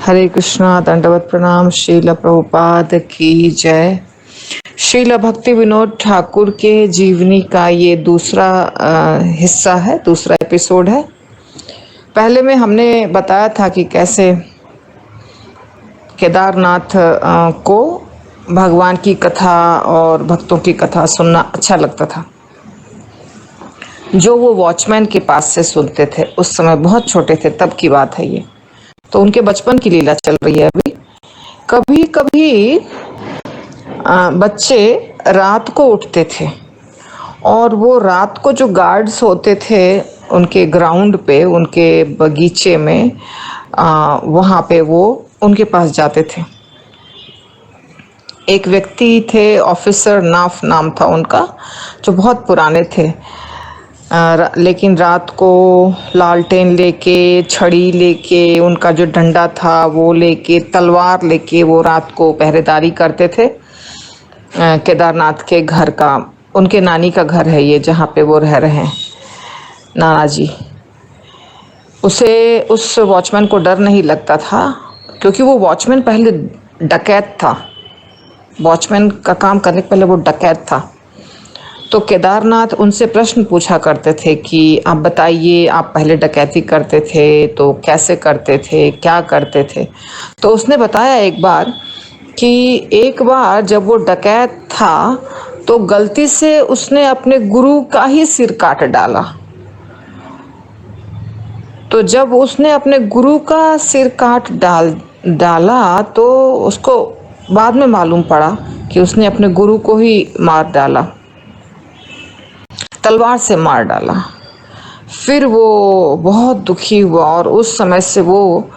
हरे कृष्णा, दंडवत प्रणाम। श्रील प्रभुपाद की जय। श्रील भक्ति विनोद ठाकुर के जीवनी का ये दूसरा हिस्सा है, दूसरा एपिसोड है। पहले में हमने बताया था कि कैसे केदारनाथ को भगवान की कथा और भक्तों की कथा सुनना अच्छा लगता था, जो वो वॉचमैन के पास से सुनते थे। उस समय बहुत छोटे थे, तब की बात है ये। तो उनके बचपन की लीला चल रही है अभी। कभी कभी बच्चे रात को उठते थे और वो रात को जो गार्ड्स होते थे उनके ग्राउंड पे, उनके बगीचे में, वहाँ पे वो उनके पास जाते थे। एक व्यक्ति थे, ऑफिसर नाफ नाम था उनका, जो बहुत पुराने थे। लेकिन रात को लालटेन लेके, छड़ी लेके, उनका जो डंडा था वो लेके, तलवार लेके वो रात को पहरेदारी करते थे केदारनाथ के घर का। उनके नानी का घर है ये, जहाँ पे वो रह रहे हैं, नाना जी। उस वॉचमैन को डर नहीं लगता था, क्योंकि वो वॉचमैन पहले डकैत था। वॉचमैन का काम करने के पहले वो डकैत था। तो केदारनाथ उनसे प्रश्न पूछा करते थे कि आप बताइए, आप पहले डकैती करते थे तो कैसे करते थे, क्या करते थे। तो उसने बताया एक बार कि एक बार जब वो डकैत था तो गलती से उसने अपने गुरु का ही सिर काट डाला। तो जब उसने अपने गुरु का सिर काट डाला तो उसको बाद में मालूम पड़ा कि उसने अपने गुरु को ही मार डाला, तलवार से मार डाला। फिर वो बहुत दुखी हुआ और उस समय से वो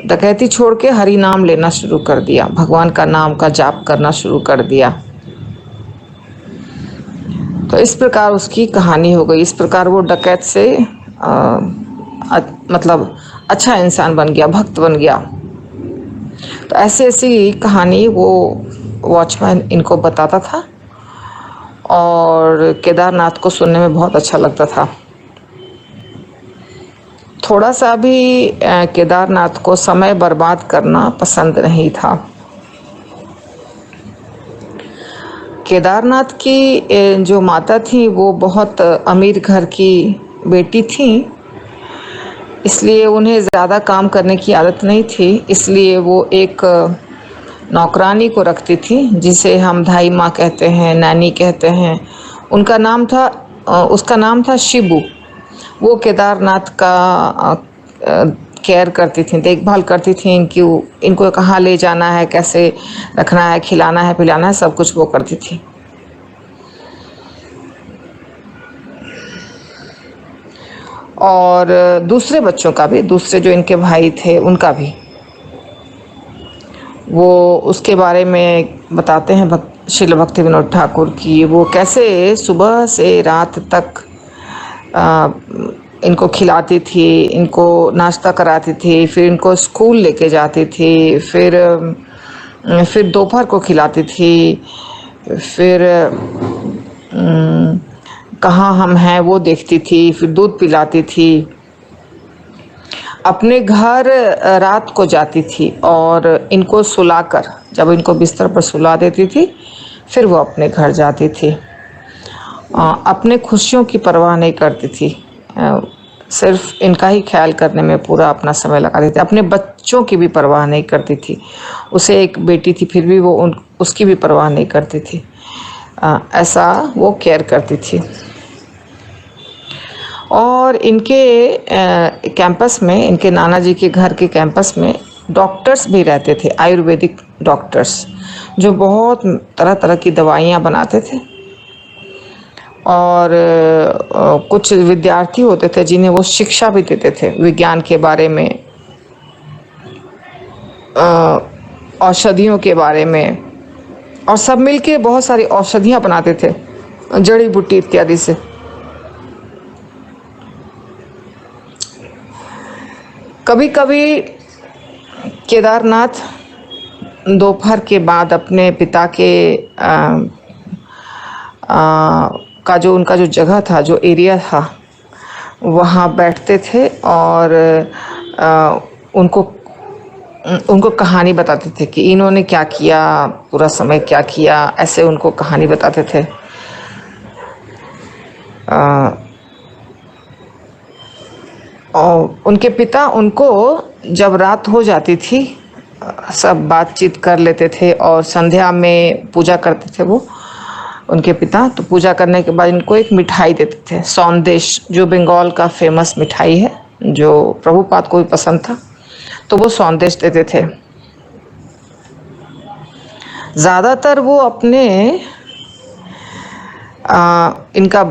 डकैती छोड़ के हरि नाम लेना शुरू कर दिया, भगवान का नाम का जाप करना शुरू कर दिया। तो इस प्रकार उसकी कहानी हो गई। इस प्रकार वो डकैत से मतलब अच्छा इंसान बन गया, भक्त बन गया। तो ऐसी ऐसी कहानी वो वॉचमैन इनको बताता था और केदारनाथ को सुनने में बहुत अच्छा लगता था। थोड़ा सा भी केदारनाथ को समय बर्बाद करना पसंद नहीं था। केदारनाथ की जो माता थी वो बहुत अमीर घर की बेटी थी, इसलिए उन्हें ज़्यादा काम करने की आदत नहीं थी। इसलिए वो एक नौकरानी को रखती थी, जिसे हम धाई माँ कहते हैं, नानी कहते हैं। उसका नाम था शिबू। वो केदारनाथ का केयर करती थी, देखभाल करती थी इनको कहाँ ले जाना है, कैसे रखना है, खिलाना है, पिलाना है, सब कुछ वो करती थी। और दूसरे बच्चों का भी, दूसरे जो इनके भाई थे उनका भी वो उसके बारे में बताते हैं श्रील भक्ति विनोद ठाकुर की। वो कैसे सुबह से रात तक इनको खिलाती थी, इनको नाश्ता कराती थी, फिर इनको स्कूल लेके जाती थी, फिर दोपहर को खिलाती थी, फिर कहाँ हम हैं वो देखती थी, फिर दूध पिलाती थी। अपने घर रात को जाती थी और इनको सुलाकर, जब इनको बिस्तर पर सुला देती थी, फिर वो अपने घर जाती थी। अपने खुशियों की परवाह नहीं करती थी, सिर्फ इनका ही ख्याल करने में पूरा अपना समय लगा देती थी। अपने बच्चों की भी परवाह नहीं करती थी। उसे एक बेटी थी, फिर भी वो उसकी भी परवाह नहीं करती थी। ऐसा वो केयर करती थी। और इनके कैंपस में, इनके नाना जी के घर के कैंपस में डॉक्टर्स भी रहते थे, आयुर्वेदिक डॉक्टर्स, जो बहुत तरह तरह की दवाइयाँ बनाते थे। और कुछ विद्यार्थी होते थे जिन्हें वो शिक्षा भी देते थे विज्ञान के बारे में, औषधियों के बारे में, और सब मिलके बहुत सारी औषधियाँ बनाते थे, जड़ी बूटी इत्यादि से। कभी कभी केदारनाथ दोपहर के बाद अपने पिता के का जो उनका जो जगह था, जो एरिया था, वहाँ बैठते थे और उनको उनको कहानी बताते थे कि इन्होंने क्या किया, पूरा समय क्या किया, ऐसे उनको कहानी बताते थे। और उनके पिता उनको जब रात हो जाती थी सब बातचीत कर लेते थे और संध्या में पूजा करते थे वो उनके पिता। तो पूजा करने के बाद इनको एक मिठाई देते थे, सौंदेश, जो बंगाल का फेमस मिठाई है, जो प्रभुपाद को भी पसंद था। तो वो सौंदेश देते थे। ज़्यादातर वो अपने इनका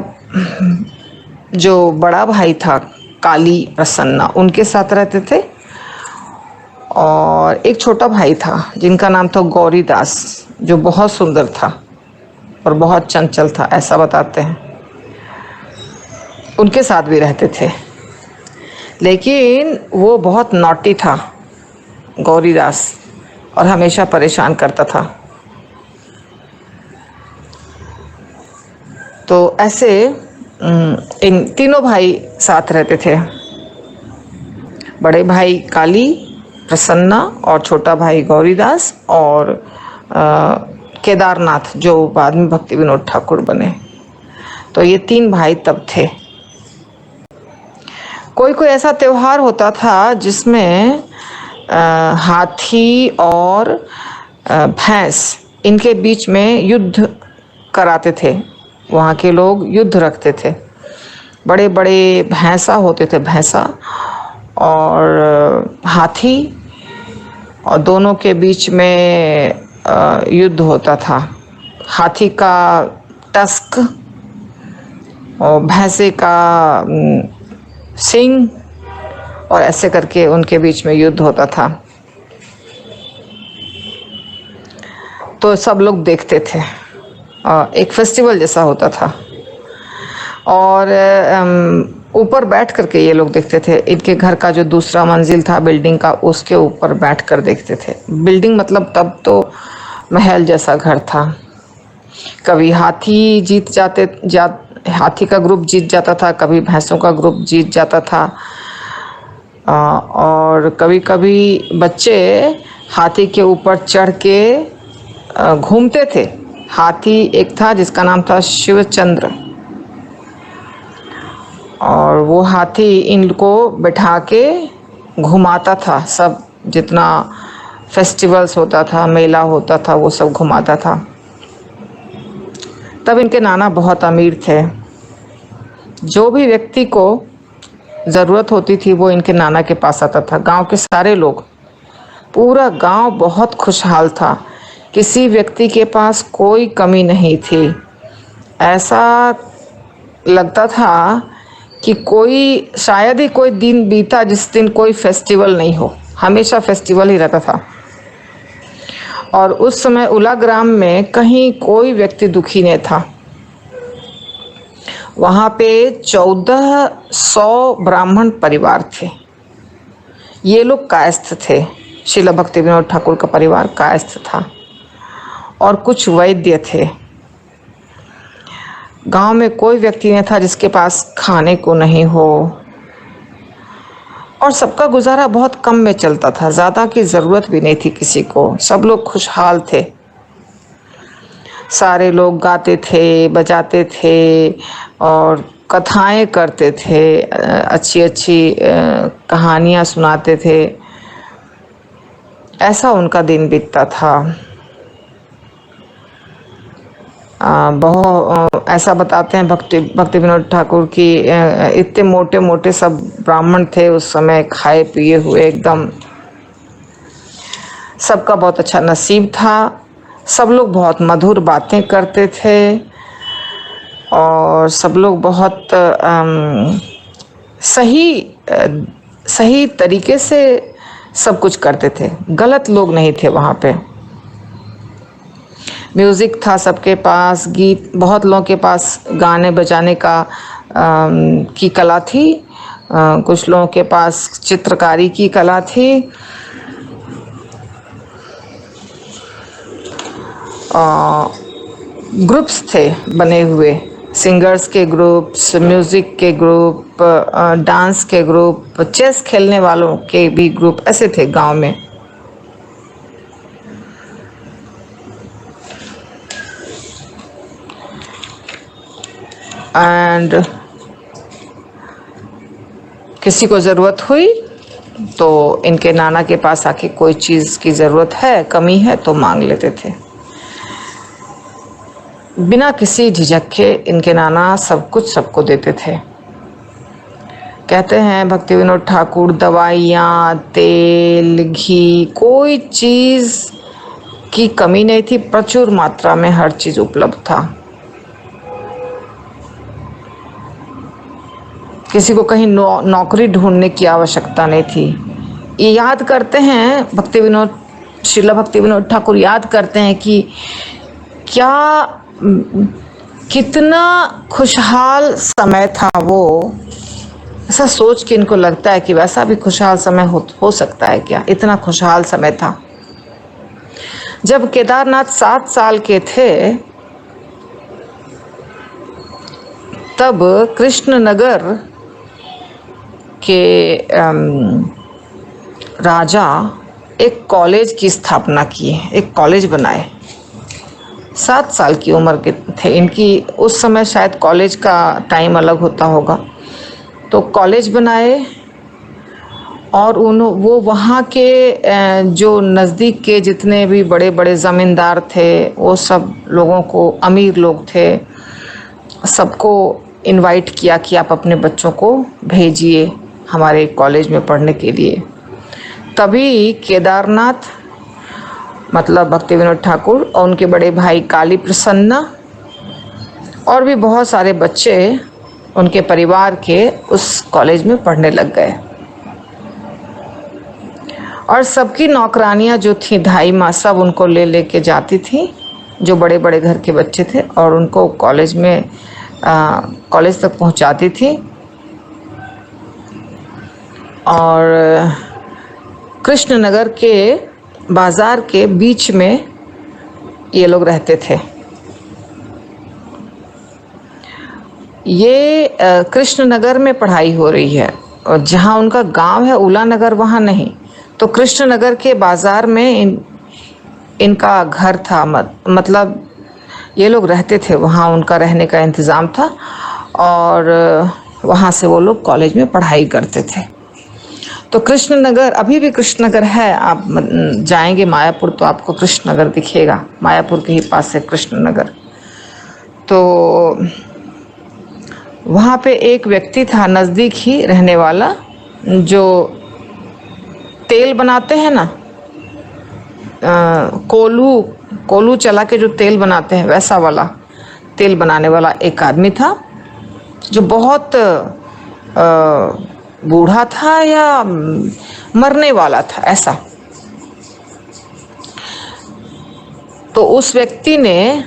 जो बड़ा भाई था काली प्रसन्ना, उनके साथ रहते थे। और एक छोटा भाई था जिनका नाम था गौरीदास, जो बहुत सुंदर था और बहुत चंचल था, ऐसा बताते हैं। उनके साथ भी रहते थे, लेकिन वो बहुत नॉटी था गौरीदास, और हमेशा परेशान करता था। तो ऐसे इन तीनों भाई साथ रहते थे, बड़े भाई काली प्रसन्ना और छोटा भाई गौरीदास और केदारनाथ, जो बाद में भक्ति विनोद ठाकुर बने। तो ये 3 भाई तब थे। कोई कोई ऐसा त्योहार होता था जिसमें हाथी और भैंस, इनके बीच में युद्ध कराते थे। वहाँ के लोग युद्ध रखते थे, बड़े बड़े भैंसा होते थे, भैंसा और हाथी, और दोनों के बीच में युद्ध होता था। हाथी का टस्क और भैंसे का सिंग, और ऐसे करके उनके बीच में युद्ध होता था। तो सब लोग देखते थे, एक फेस्टिवल जैसा होता था। और ऊपर बैठ करके ये लोग देखते थे। इनके घर का जो दूसरा मंजिल था बिल्डिंग का, उसके ऊपर बैठ कर देखते थे। बिल्डिंग मतलब तब तो महल जैसा घर था। कभी हाथी हाथी का ग्रुप जीत जाता था, कभी भैंसों का ग्रुप जीत जाता था। और कभी कभी बच्चे हाथी के ऊपर चढ़ के घूमते थे। हाथी एक था जिसका नाम था शिवचंद्र, और वो हाथी इनको बिठा के घुमाता था। सब जितना फेस्टिवल्स होता था, मेला होता था, वो सब घुमाता था। तब इनके नाना बहुत अमीर थे। जो भी व्यक्ति को ज़रूरत होती थी वो इनके नाना के पास आता था। गांव के सारे लोग, पूरा गांव बहुत खुशहाल था। किसी व्यक्ति के पास कोई कमी नहीं थी। ऐसा लगता था कि कोई शायद ही कोई दिन बीता जिस दिन कोई फेस्टिवल नहीं हो। हमेशा फेस्टिवल ही रहता था। और उस समय उला ग्राम में कहीं कोई व्यक्ति दुखी नहीं था। वहाँ पे 1400 ब्राह्मण परिवार थे। ये लोग कायस्थ थे। श्रील भक्ति विनोद ठाकुर का परिवार कायस्थ था, और कुछ वैद्य थे। गांव में कोई व्यक्ति नहीं था जिसके पास खाने को नहीं हो, और सबका गुजारा बहुत कम में चलता था। ज़्यादा की ज़रूरत भी नहीं थी किसी को। सब लोग खुशहाल थे। सारे लोग गाते थे, बजाते थे और कथाएं करते थे, अच्छी अच्छी कहानियाँ सुनाते थे। ऐसा उनका दिन बीतता था। बहुत ऐसा बताते हैं भक्ति विनोद ठाकुर की, इतने मोटे मोटे सब ब्राह्मण थे उस समय, खाए पिए हुए एकदम। सबका बहुत अच्छा नसीब था। सब लोग बहुत मधुर बातें करते थे, और सब लोग बहुत सही तरीके से सब कुछ करते थे। गलत लोग नहीं थे वहाँ पे। म्यूज़िक था सबके पास, गीत, बहुत लोगों के पास गाने बजाने का की कला थी। कुछ लोगों के पास चित्रकारी की कला थी। ग्रुप्स थे बने हुए, सिंगर्स के ग्रुप्स, म्यूज़िक के ग्रुप, डांस के ग्रुप, चेस खेलने वालों के भी ग्रुप, ऐसे थे गांव में। एंड किसी को ज़रूरत हुई तो इनके नाना के पास आके कोई चीज़ की ज़रूरत है, कमी है तो मांग लेते थे। बिना किसी झिझक के इनके नाना सब कुछ सबको देते थे। कहते हैं भक्ति विनोद ठाकुर दवाइयाँ, तेल, घी, कोई चीज़ की कमी नहीं थी, प्रचुर मात्रा में हर चीज़ उपलब्ध था। किसी को कहीं नौकरी ढूंढने की आवश्यकता नहीं थी। ये याद करते हैं श्रील भक्ति विनोद ठाकुर याद करते हैं कि क्या कितना खुशहाल समय था वो। ऐसा सोच के इनको लगता है कि वैसा भी खुशहाल समय हो सकता है क्या, इतना खुशहाल समय था। जब केदारनाथ 7 साल के थे तब कृष्णनगर के राजा एक कॉलेज की स्थापना किए, एक कॉलेज बनाए। 7 साल की उम्र के थे इनकी, उस समय शायद कॉलेज का टाइम अलग होता होगा। तो कॉलेज बनाए और वो वहाँ के जो नज़दीक के जितने भी बड़े बड़े ज़मींदार थे वो सब लोगों को, अमीर लोग थे, सबको इनवाइट किया कि आप अपने बच्चों को भेजिए हमारे कॉलेज में पढ़ने के लिए। तभी केदारनाथ मतलब भक्ति विनोद ठाकुर और उनके बड़े भाई काली प्रसन्ना और भी बहुत सारे बच्चे उनके परिवार के उस कॉलेज में पढ़ने लग गए। और सबकी नौकरानियां जो थी धाई माँ सब उनको ले के जाती थी, जो बड़े बड़े घर के बच्चे थे, और उनको कॉलेज में कॉलेज तक पहुंचाती थी। और कृष्णनगर के बाज़ार के बीच में ये लोग रहते थे। ये कृष्णनगर में पढ़ाई हो रही है और जहाँ उनका गांव है उलानगर वहाँ नहीं, तो कृष्णनगर के बाज़ार में इनका घर था। मतलब ये लोग रहते थे वहाँ, उनका रहने का इंतज़ाम था और वहाँ से वो लोग कॉलेज में पढ़ाई करते थे। तो कृष्णनगर अभी भी कृष्णनगर है, आप जाएंगे मायापुर तो आपको कृष्णनगर दिखेगा, मायापुर के ही पास है कृष्णनगर। तो वहाँ पे एक व्यक्ति था नज़दीक ही रहने वाला, जो तेल बनाते हैं ना, कोलू चला के जो तेल बनाते हैं वैसा वाला तेल बनाने वाला एक आदमी था, जो बहुत बूढ़ा था या मरने वाला था ऐसा। तो उस व्यक्ति ने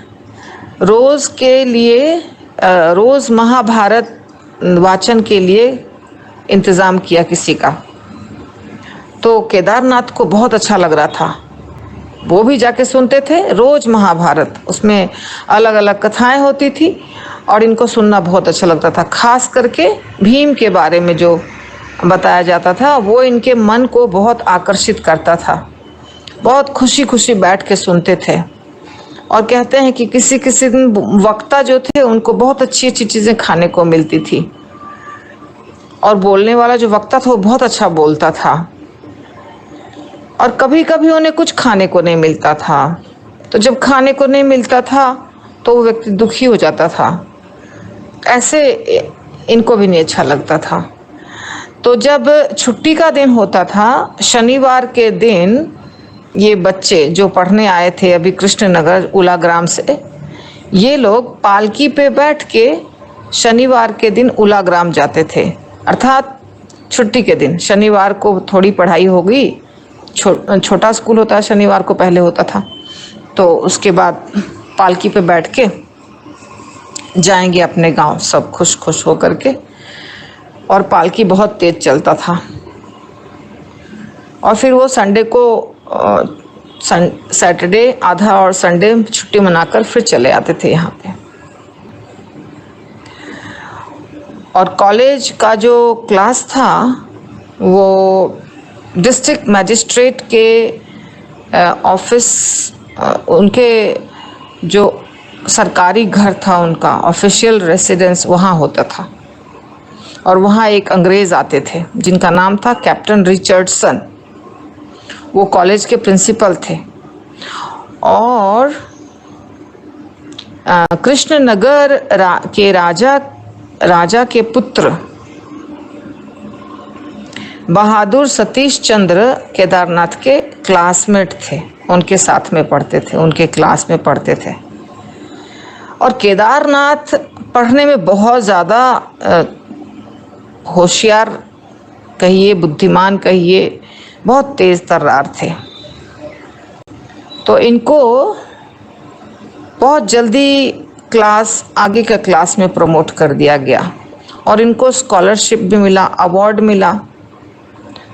रोज़ महाभारत वाचन के लिए इंतज़ाम किया किसी का। तो केदारनाथ को बहुत अच्छा लग रहा था, वो भी जाके सुनते थे रोज़ महाभारत, उसमें अलग अलग कथाएं होती थी और इनको सुनना बहुत अच्छा लगता था। खास करके भीम के बारे में जो बताया जाता था वो इनके मन को बहुत आकर्षित करता था। बहुत खुशी खुशी बैठ के सुनते थे। और कहते हैं कि किसी किसी दिन वक्ता जो थे उनको बहुत अच्छी अच्छी चीज़ें खाने को मिलती थी, और बोलने वाला जो वक्ता था वो बहुत अच्छा बोलता था। और कभी कभी उन्हें कुछ खाने को नहीं मिलता था, तो जब खाने को नहीं मिलता था तो वो व्यक्ति दुखी हो जाता था। ऐसे इनको भी नहीं अच्छा लगता था। तो जब छुट्टी का दिन होता था, शनिवार के दिन, ये बच्चे जो पढ़ने आए थे अभी कृष्णनगर उला ग्राम से, ये लोग पालकी पे बैठ के शनिवार के दिन उला ग्राम जाते थे। अर्थात छुट्टी के दिन, शनिवार को थोड़ी पढ़ाई होगी, छोटा स्कूल होता है, शनिवार को पहले होता था, तो उसके बाद पालकी पे बैठ के जाएंगे अपने गांव सब खुश खुश हो करके। और पालकी बहुत तेज चलता था। और फिर वो संडे को सैटरडे आधा और संडे छुट्टी मनाकर फिर चले आते थे यहाँ पे। और कॉलेज का जो क्लास था वो डिस्ट्रिक्ट मजिस्ट्रेट के ऑफिस, उनके जो सरकारी घर था उनका, ऑफिशियल रेसिडेंस वहाँ होता था। और वहाँ एक अंग्रेज़ आते थे जिनका नाम था कैप्टन रिचर्डसन। वो कॉलेज के प्रिंसिपल थे। और कृष्णनगर के राजा के पुत्र बहादुर सतीश चंद्र केदारनाथ के क्लासमेट थे, उनके साथ में पढ़ते थे, उनके क्लास में पढ़ते थे। और केदारनाथ पढ़ने में बहुत ज़्यादा होशियार कहिए, बुद्धिमान कहिए, बहुत तेज़ तर्रार थे। तो इनको बहुत जल्दी आगे का क्लास में प्रमोट कर दिया गया और इनको स्कॉलरशिप भी मिला, अवार्ड मिला।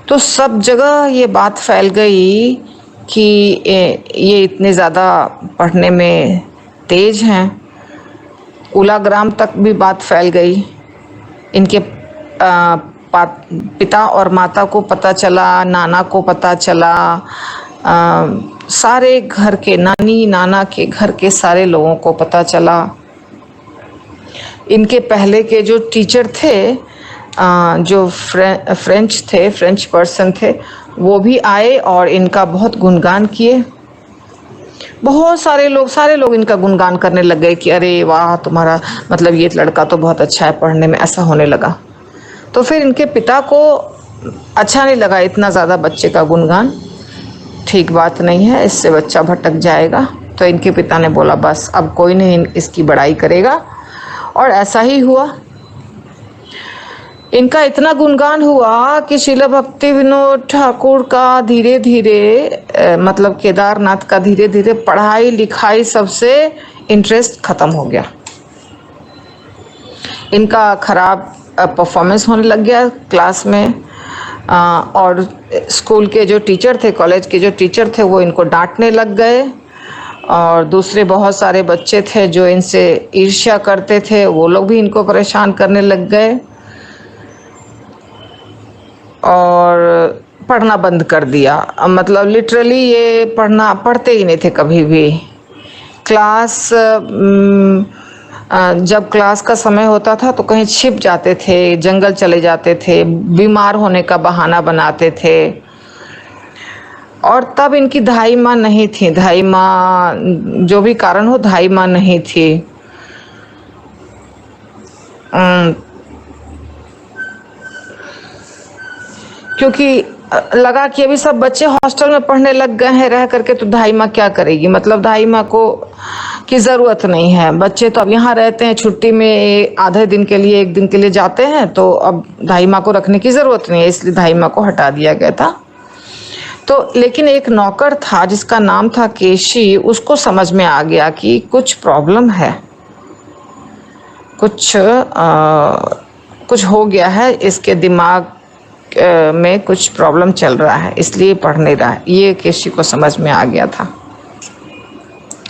तो सब जगह ये बात फैल गई कि ये इतने ज़्यादा पढ़ने में तेज हैं। उलाग्राम तक भी बात फैल गई। इनके पिता और माता को पता चला, नाना को पता चला, सारे घर के, नानी नाना के घर के सारे लोगों को पता चला। इनके पहले के जो टीचर थे, जो फ्रेंच पर्सन थे, वो भी आए और इनका बहुत गुणगान किए। बहुत सारे लोग इनका गुणगान करने लग गए कि अरे वाह, तुम्हारा मतलब ये लड़का तो बहुत अच्छा है पढ़ने में, ऐसा होने लगा। तो फिर इनके पिता को अच्छा नहीं लगा इतना ज़्यादा बच्चे का गुणगान, ठीक बात नहीं है, इससे बच्चा भटक जाएगा। तो इनके पिता ने बोला बस अब कोई नहीं इसकी बड़ाई करेगा। और ऐसा ही हुआ। इनका इतना गुणगान हुआ कि श्रील भक्ति विनोद ठाकुर का धीरे धीरे मतलब केदारनाथ का धीरे धीरे पढ़ाई लिखाई सबसे इंटरेस्ट खत्म हो गया। इनका खराब परफॉर्मेंस होने लग गया क्लास में। और स्कूल के जो टीचर थे, कॉलेज के जो टीचर थे, वो इनको डांटने लग गए। और दूसरे बहुत सारे बच्चे थे जो इनसे ईर्ष्या करते थे, वो लोग भी इनको परेशान करने लग गए और पढ़ना बंद कर दिया। मतलब लिटरली ये पढ़ते ही नहीं थे कभी भी। क्लास जब क्लास का समय होता था तो कहीं छिप जाते थे, जंगल चले जाते थे, बीमार होने का बहाना बनाते थे। और तब इनकी धाई माँ नहीं थी, धाई माँ जो भी कारण हो, धाई माँ नहीं थी। क्योंकि लगा कि अभी सब बच्चे हॉस्टल में पढ़ने लग गए हैं रह करके, तो धाई माँ क्या करेगी, मतलब धाई माँ को की ज़रूरत नहीं है। बच्चे तो अब यहाँ रहते हैं, छुट्टी में आधे दिन के लिए, एक दिन के लिए जाते हैं, तो अब धाई माँ को रखने की ज़रूरत नहीं है, इसलिए धाई माँ को हटा दिया गया था। तो लेकिन एक नौकर था जिसका नाम था केशी, उसको समझ में आ गया कि कुछ प्रॉब्लम है, कुछ हो गया है, इसके दिमाग में कुछ प्रॉब्लम चल रहा है, इसलिए पढ़ नहीं रहा है। ये केशी को समझ में आ गया था।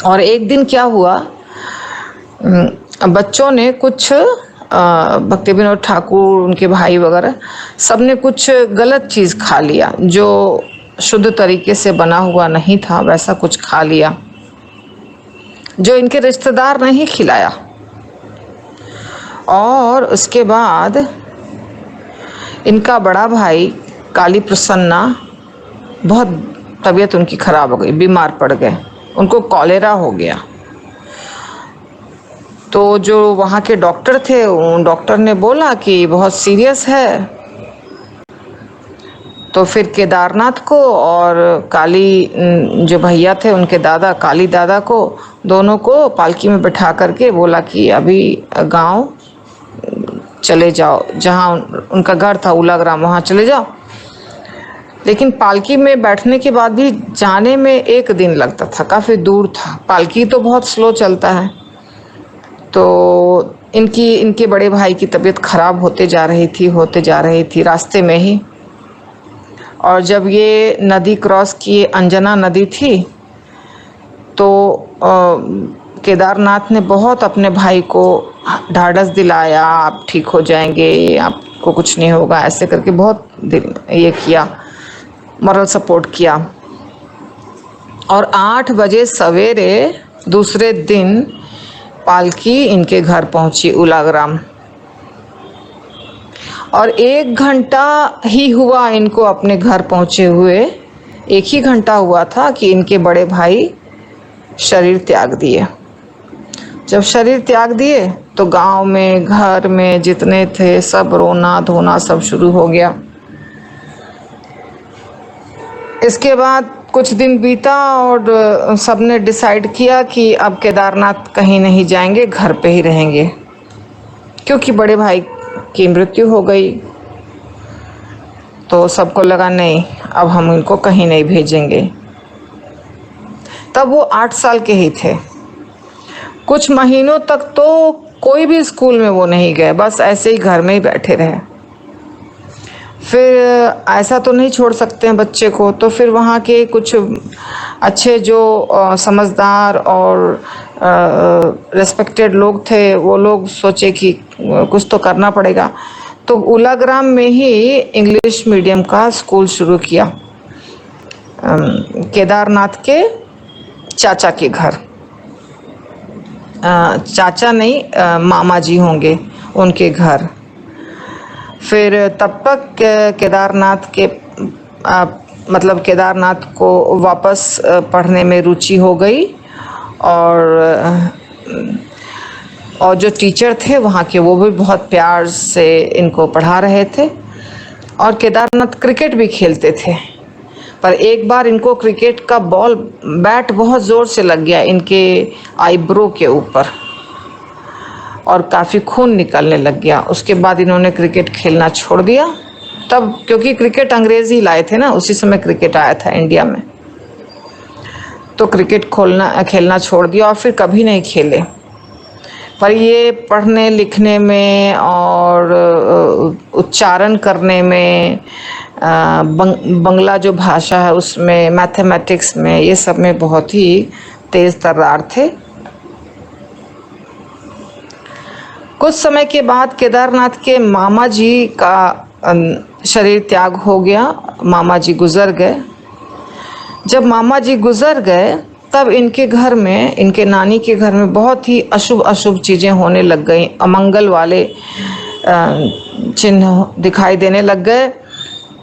और एक दिन क्या हुआ, बच्चों ने कुछ भक्ति विनोद ठाकुर, उनके भाई वगैरह, सबने कुछ गलत चीज़ खा लिया जो शुद्ध तरीके से बना हुआ नहीं था, वैसा कुछ खा लिया जो इनके रिश्तेदार ने ही खिलाया। और उसके बाद इनका बड़ा भाई काली प्रसन्ना, बहुत तबीयत उनकी खराब हो गई, बीमार पड़ गए, उनको कॉलेरा हो गया। तो जो वहाँ के डॉक्टर थे, डॉक्टर ने बोला कि बहुत सीरियस है। तो फिर केदारनाथ को और काली जो भैया थे, उनके दादा, काली दादा को, दोनों को पालकी में बैठा करके बोला कि अभी गांव चले जाओ, जहाँ उनका घर था उलाग्राम, वहाँ चले जाओ। लेकिन पालकी में बैठने के बाद भी जाने में 1 दिन लगता था, काफ़ी दूर था, पालकी तो बहुत स्लो चलता है। तो इनके बड़े भाई की तबीयत खराब होते जा रही थी रास्ते में ही। और जब ये नदी क्रॉस किए, अंजना नदी थी, तो केदारनाथ ने बहुत अपने भाई को ढाढ़स दिलाया, आप ठीक हो जाएंगे, आपको कुछ नहीं होगा, ऐसे करके बहुत ये किया, मॉरल सपोर्ट किया। और 8 बजे सवेरे दूसरे दिन पालकी इनके घर पहुंची उलाग्राम, और 1 घंटा ही हुआ इनको अपने घर पहुंचे हुए, 1 ही घंटा हुआ था कि इनके बड़े भाई शरीर त्याग दिए। जब शरीर त्याग दिए तो गांव में, घर में जितने थे सब रोना धोना सब शुरू हो गया। इसके बाद कुछ दिन बीता और सबने डिसाइड किया कि अब केदारनाथ कहीं नहीं जाएंगे, घर पे ही रहेंगे, क्योंकि बड़े भाई की मृत्यु हो गई। तो सबको लगा नहीं, अब हम इनको कहीं नहीं भेजेंगे। तब वो 8 साल के ही थे। कुछ महीनों तक तो कोई भी स्कूल में वो नहीं गए, बस ऐसे ही घर में ही बैठे रहे। फिर ऐसा तो नहीं छोड़ सकते हैं बच्चे को, तो फिर वहाँ के कुछ अच्छे जो समझदार और रेस्पेक्टेड लोग थे, वो लोग सोचे कि कुछ तो करना पड़ेगा। तो उलाग्राम में ही इंग्लिश मीडियम का स्कूल शुरू किया, केदारनाथ के चाचा के घर। चाचा नहीं, मामा जी होंगे, उनके घर। फिर तब तक केदारनाथ के मतलब केदारनाथ को वापस पढ़ने में रुचि हो गई, और जो टीचर थे वहाँ के वो भी बहुत प्यार से इनको पढ़ा रहे थे। और केदारनाथ क्रिकेट भी खेलते थे, पर एक बार इनको क्रिकेट का बैट बहुत ज़ोर से लग गया इनके आईब्रो के ऊपर, और काफ़ी खून निकलने लग गया। उसके बाद इन्होंने क्रिकेट खेलना छोड़ दिया। तब क्योंकि क्रिकेट अंग्रेज़ ही लाए थे ना, उसी समय क्रिकेट आया था इंडिया में, तो क्रिकेट खेलना छोड़ दिया और फिर कभी नहीं खेले। पर ये पढ़ने लिखने में और उच्चारण करने में, बंगला जो भाषा है उसमें, मैथमेटिक्स में, ये सब में बहुत ही तेज़ तर्रार थे। कुछ समय के बाद केदारनाथ के मामा जी का शरीर त्याग हो गया, मामा जी गुज़र गए। जब मामा जी गुज़र गए तब इनके घर में, इनके नानी के घर में बहुत ही अशुभ अशुभ चीज़ें होने लग गई, अमंगल वाले चिन्ह दिखाई देने लग गए,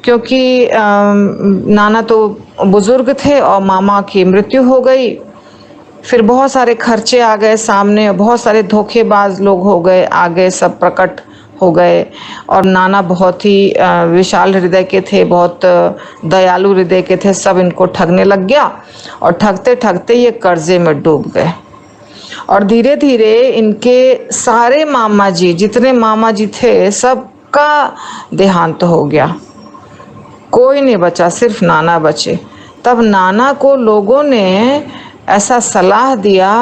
क्योंकि नाना तो बुज़ुर्ग थे और मामा की मृत्यु हो गई। फिर बहुत सारे खर्चे आ गए सामने, बहुत सारे धोखेबाज लोग हो गए, आगे सब प्रकट हो गए। और नाना बहुत ही विशाल हृदय के थे, बहुत दयालु हृदय के थे, सब इनको ठगने लग गया, और ठगते ठगते ये कर्जे में डूब गए। और धीरे धीरे इनके सारे मामा जी, जितने मामा जी थे, सबका देहांत हो गया, कोई नहीं बचा, सिर्फ नाना बचे। तब नाना को लोगों ने ऐसा सलाह दिया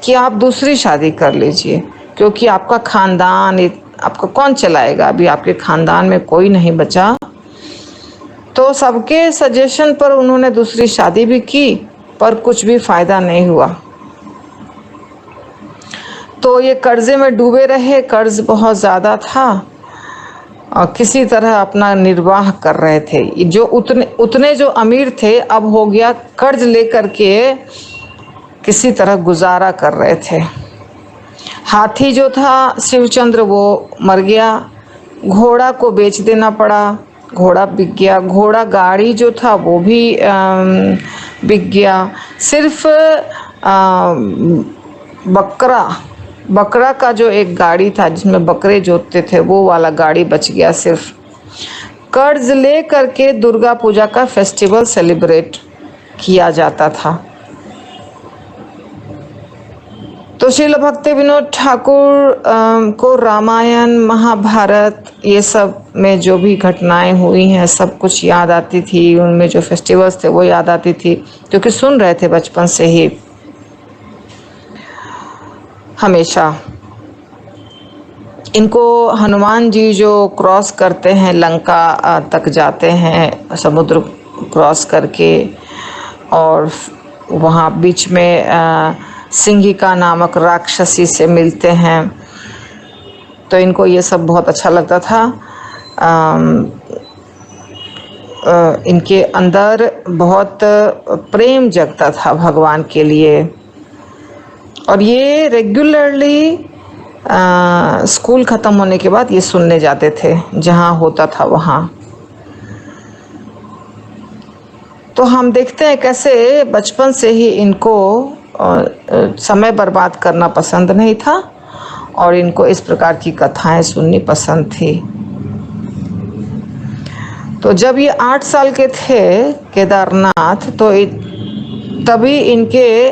कि आप दूसरी शादी कर लीजिए, क्योंकि आपका खानदान, आपका कौन चलाएगा, अभी आपके खानदान में कोई नहीं बचा। तो सबके सजेशन पर उन्होंने दूसरी शादी भी की, पर कुछ भी फ़ायदा नहीं हुआ। तो ये कर्जे में डूबे रहे, कर्ज बहुत ज़्यादा था, और किसी तरह अपना निर्वाह कर रहे थे। जो उतने जो अमीर थे, अब हो गया कर्ज लेकर के किसी तरह गुजारा कर रहे थे। हाथी जो था शिवचंद्र, वो मर गया, घोड़ा को बेच देना पड़ा, घोड़ा बिक गया। घोड़ा गाड़ी जो था वो भी बिक गया। सिर्फ बकरा का जो एक गाड़ी था जिसमें बकरे जोतते थे, वो वाला गाड़ी बच गया सिर्फ। कर्ज ले करके दुर्गा पूजा का फेस्टिवल सेलिब्रेट किया जाता था। तो श्रील भक्ति विनोद ठाकुर को रामायण, महाभारत, ये सब में जो भी घटनाएं हुई हैं सब कुछ याद आती थी, उनमें जो फेस्टिवल्स थे वो याद आती थी, क्योंकि सुन रहे थे बचपन से ही हमेशा। इनको हनुमान जी जो क्रॉस करते हैं, लंका तक जाते हैं समुद्र क्रॉस करके, और वहाँ बीच में सिंहिका नामक राक्षसी से मिलते हैं, तो इनको ये सब बहुत अच्छा लगता था। इनके अंदर बहुत प्रेम जगता था भगवान के लिए, और ये रेगुलरली स्कूल ख़त्म होने के बाद ये सुनने जाते थे, जहाँ होता था वहाँ। तो हम देखते हैं कैसे बचपन से ही इनको समय बर्बाद करना पसंद नहीं था और इनको इस प्रकार की कथाएं सुननी पसंद थी। तो जब ये 8 साल के थे केदारनाथ, तो तभी इनके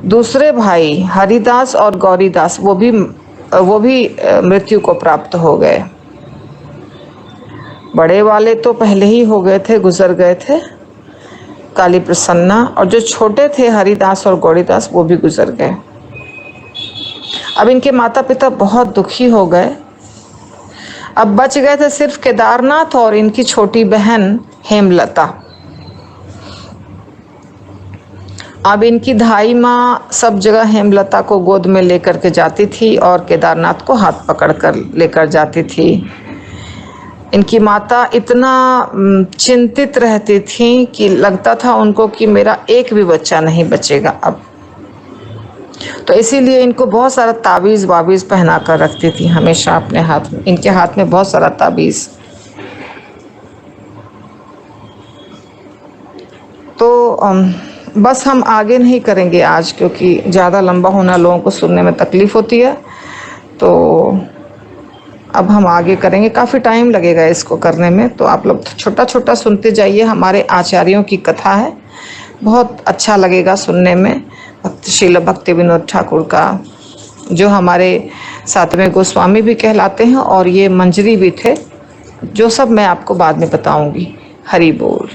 दूसरे भाई हरिदास और गौरीदास वो भी मृत्यु को प्राप्त हो गए। बड़े वाले तो पहले ही हो गए थे, गुजर गए थे, काली प्रसन्ना, और जो छोटे थे हरिदास और गौरीदास वो भी गुजर गए। अब इनके माता पिता बहुत दुखी हो गए। अब बच गए थे सिर्फ केदारनाथ और इनकी छोटी बहन हेमलता। अब इनकी धाई माँ सब जगह हेमलता को गोद में लेकर के जाती थी और केदारनाथ को हाथ पकड़ कर लेकर जाती थी। इनकी माता इतना चिंतित रहती थी कि लगता था उनको कि मेरा एक भी बच्चा नहीं बचेगा अब। तो इसीलिए इनको बहुत सारा ताबीज़ वाबीज़ पहना कर रखती थी हमेशा अपने हाथ में। इनके हाथ में बहुत सारा ताबीज़। तो बस हम आगे नहीं करेंगे आज, क्योंकि ज़्यादा लंबा होना लोगों को सुनने में तकलीफ़ होती है। तो अब हम आगे करेंगे, काफ़ी टाइम लगेगा इसको करने में। तो आप लोग छोटा छोटा सुनते जाइए। हमारे आचार्यों की कथा है, बहुत अच्छा लगेगा सुनने में। श्रील भक्ति विनोद ठाकुर का, जो हमारे 7वें गोस्वामी भी कहलाते हैं और ये मंजरी भी थे, जो सब मैं आपको बाद में बताऊंगी। हरि बोल।